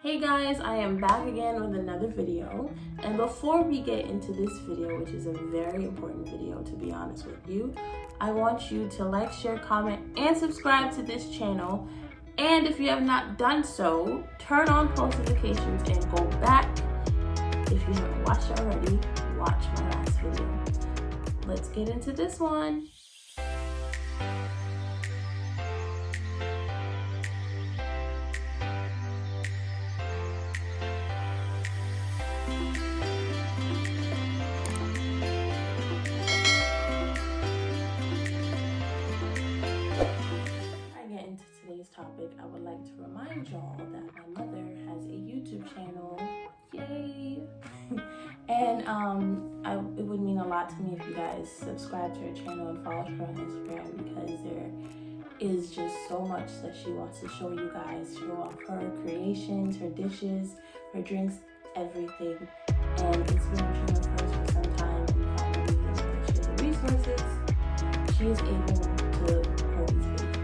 Hey guys, I am back again with another video, and before we get into this video, which is a very important video to be honest with you, I want you to like, share, comment, and subscribe to this channel. And if you have not done so, turn on post notifications and go back. If you haven't watched it already, watch my last video. Let's get into this one. Today's topic, I would like to remind y'all that my mother has a YouTube channel. Yay! And it would mean a lot to me if you guys subscribe to her channel and follow her on Instagram, because there is just so much that she wants to show you guys. Show off her creations, her dishes, her drinks, everything. And it's been a dream of hers for some time, and finally, she has the resources, she is able to record these videos.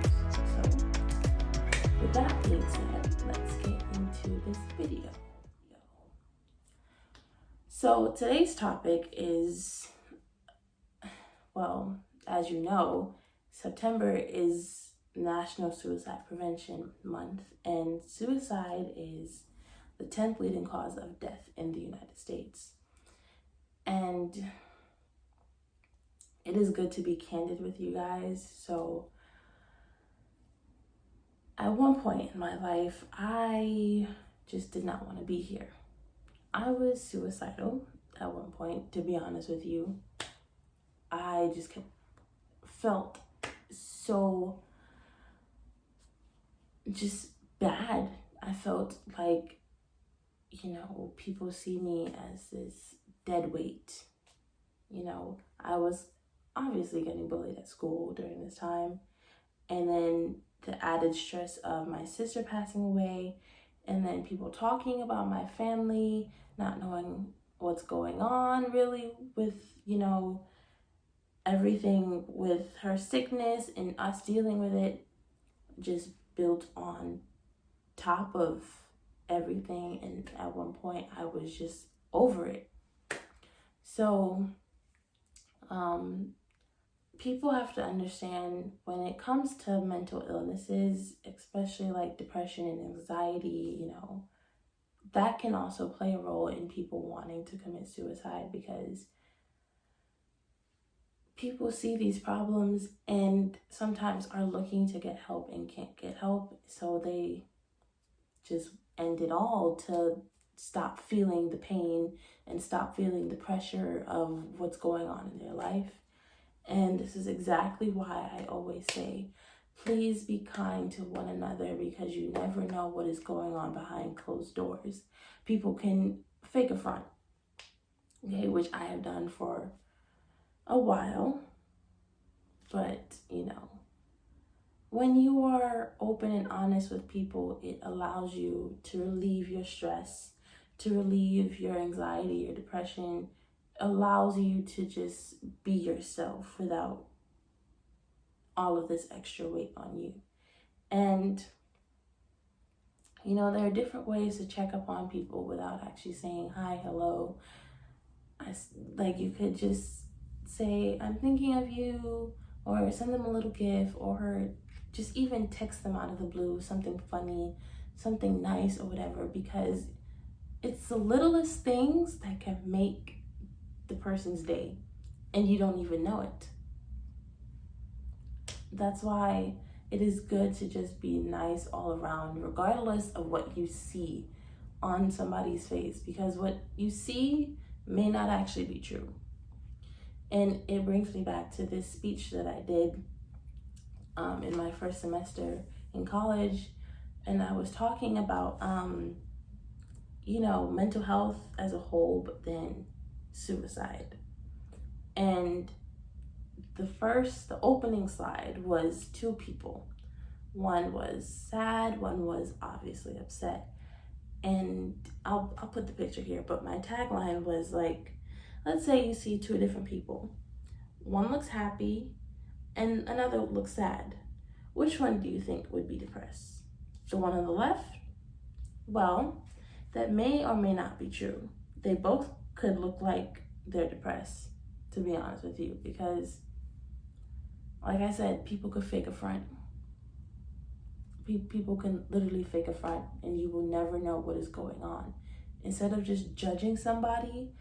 With that being said, let's get into this video. So today's topic is, well, as you know, September is National Suicide Prevention Month, and suicide is the 10th leading cause of death in the United States. And it is good to be candid with you guys. So at one point in my life, I just did not want to be here. I was suicidal at one point, to be honest with you. I just felt so just bad. I felt like, people see me as this dead weight. I was obviously getting bullied at school during this time. And then the added stress of my sister passing away, and then people talking about my family, not knowing what's going on really with, everything with her sickness and us dealing with it, just built on top of everything. And at one point I was just over it. So, people have to understand, when it comes to mental illnesses, especially like depression and anxiety, that can also play a role in people wanting to commit suicide, because people see these problems and sometimes are looking to get help and can't get help. So they just end it all to stop feeling the pain and stop feeling the pressure of what's going on in their life. And this is exactly why I always say, please be kind to one another, because you never know what is going on behind closed doors. People can fake a front, okay, which I have done for a while. But, when you are open and honest with people, it allows you to relieve your stress, to relieve your anxiety, your depression, allows you to just be yourself without all of this extra weight on you. And there are different ways to check up on people without actually saying hi, hello. You could just say, I'm thinking of you, or send them a little gift, or just even text them out of the blue, something funny, something nice, or whatever, because it's the littlest things that can make the person's day, and you don't even know it. That's why it is good to just be nice all around, regardless of what you see on somebody's face, because what you see may not actually be true. And it brings me back to this speech that I did in my first semester in college, and I was talking about mental health as a whole, but then suicide. And the opening slide was two people. One was sad, one was obviously upset. And I'll put the picture here, but my tagline was like, let's say you see two different people. One looks happy and another looks sad. Which one do you think would be depressed? The one on the left Well, that may or may not be true. They both could look like they're depressed, to be honest with you, because, like I said, people could fake a front. People can literally fake a front, and you will never know what is going on. Instead of just judging somebody,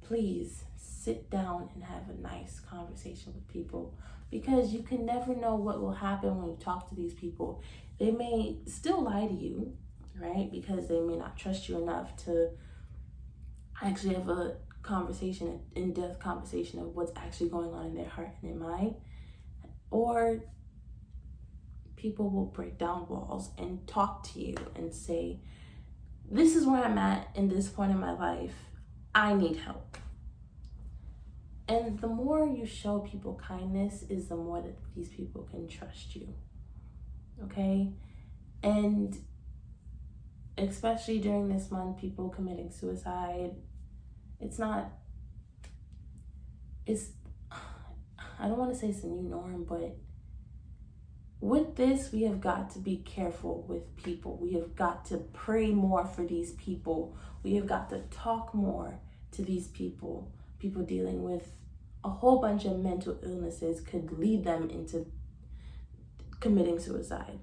please sit down and have a nice conversation with people, because you can never know what will happen when you talk to these people. They may still lie to you, right? Because they may not trust you enough to actually have a conversation, an in-depth conversation of what's actually going on in their heart and their mind. Or people will break down walls and talk to you and say, this is where I'm at in this point in my life. I need help. And the more you show people kindness is the more that these people can trust you. Okay? And especially during this month, people committing suicide, I don't want to say it's a new norm, but with this, we have got to be careful with people. We have got to pray more for these people. We have got to talk more to these people. People dealing with a whole bunch of mental illnesses could lead them into committing suicide.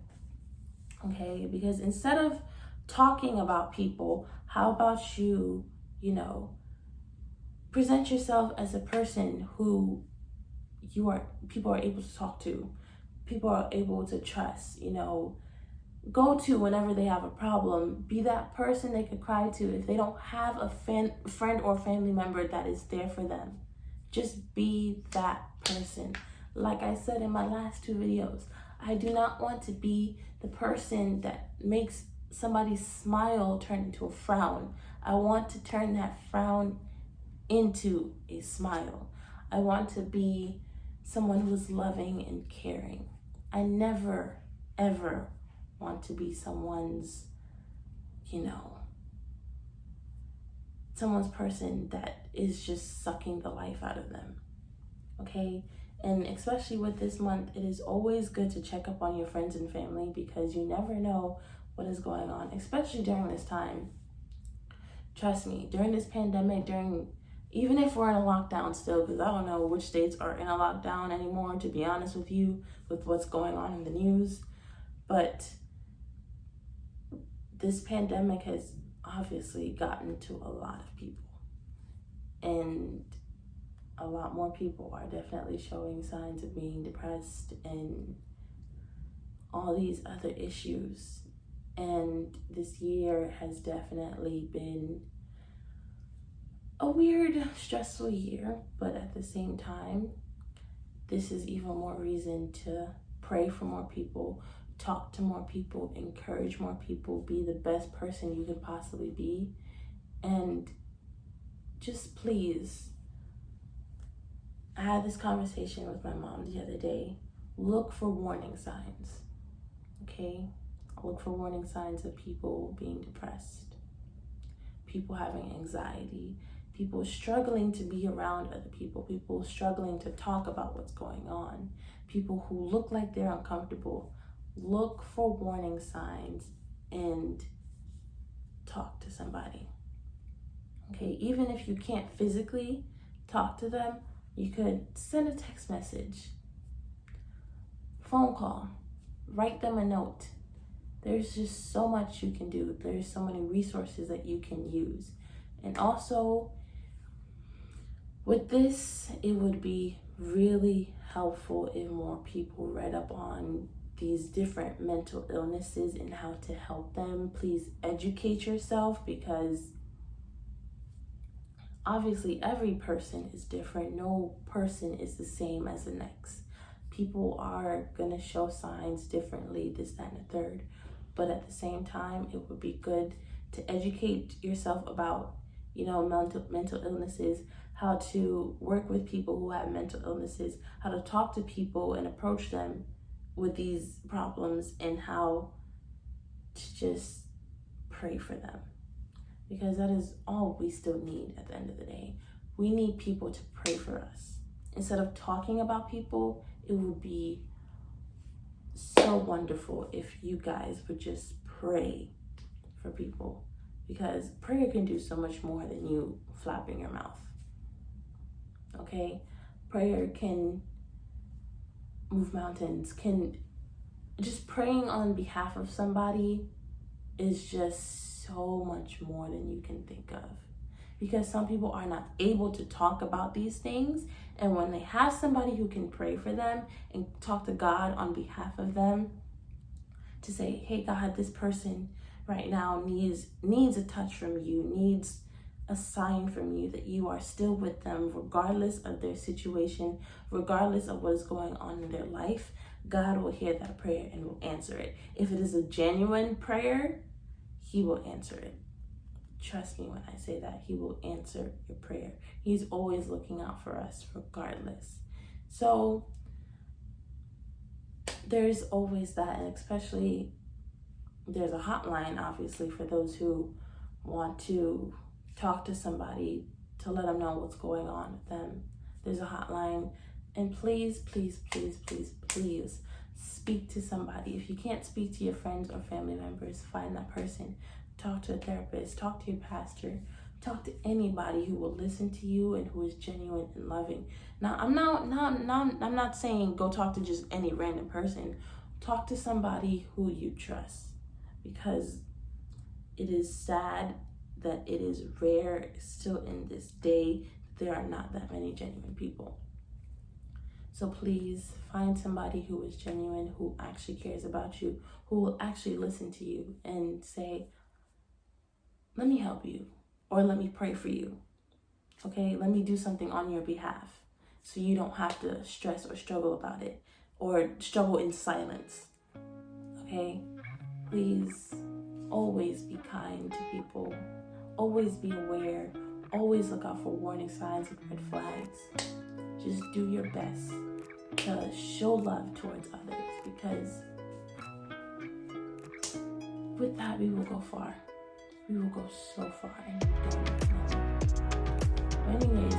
Okay? Because instead of talking about people, how about you present yourself as a person who people are able to talk to, people are able to trust, go to whenever they have a problem. Be that person they could cry to if they don't have a friend or family member that is there for them. Just be that person. Like I said in my last 2 videos, I do not want to be the person that makes somebody's smile turn into a frown. I want to turn that frown into a smile. I want to be someone who's loving and caring. I never, ever want to be someone's person that is just sucking the life out of them. Okay? And especially with this month, it is always good to check up on your friends and family, because you never know what is going on, especially during this time. Trust me, during this pandemic, even if we're in a lockdown still, because I don't know which states are in a lockdown anymore, to be honest with you, with what's going on in the news. But this pandemic has obviously gotten to a lot of people. And a lot more people are definitely showing signs of being depressed and all these other issues. And this year has definitely been a weird, stressful year, but at the same time, this is even more reason to pray for more people, talk to more people, encourage more people, be the best person you could possibly be. And just please, I had this conversation with my mom the other day. Look for warning signs, okay? Look for warning signs of people being depressed, people having anxiety, people struggling to be around other people, people struggling to talk about what's going on, people who look like they're uncomfortable. Look for warning signs and talk to somebody. Okay, even if you can't physically talk to them, you could send a text message, phone call, write them a note. There's just so much you can do. There's so many resources that you can use. And also, with this, it would be really helpful if more people read up on these different mental illnesses and how to help them. Please educate yourself, because obviously every person is different. No person is the same as the next. People are gonna show signs differently, this, that, and the third. But at the same time, it would be good to educate yourself about, mental illnesses, how to work with people who have mental illnesses, how to talk to people and approach them with these problems, and how to just pray for them. Because that is all we still need at the end of the day. We need people to pray for us. Instead of talking about people, it would be so wonderful if you guys would just pray for people, because prayer can do so much more than you flapping your mouth. Okay? Prayer can move mountains, just praying on behalf of somebody is just so much more than you can think of. Because some people are not able to talk about these things, and when they have somebody who can pray for them and talk to God on behalf of them, to say, hey God, this person right now needs a touch from you, needs a sign from you that you are still with them regardless of their situation, regardless of what is going on in their life, God will hear that prayer and will answer it. If it is a genuine prayer, He will answer it. Trust me when I say that. He will answer your prayer. He's always looking out for us regardless. So there's always that, and especially there's a hotline, obviously, for those who want to talk to somebody to let them know what's going on with them. There's a hotline, and please, please, please, please, please speak to somebody. If you can't speak to your friends or family members, find that person. Talk to a therapist, talk to your pastor, talk to anybody who will listen to you and who is genuine and loving. Now, I'm not saying go talk to just any random person. Talk to somebody who you trust, because it is sad that it is rare still in this day. There are not that many genuine people. So please find somebody who is genuine, who actually cares about you, who will actually listen to you and say, let me help you, or let me pray for you. Okay, let me do something on your behalf so you don't have to stress or struggle about it or struggle in silence. Okay, please always be kind to people. Always be aware. Always look out for warning signs and red flags. Just do your best to show love towards others, because with that we will go far. We will go so far, and we don't know. Anyways,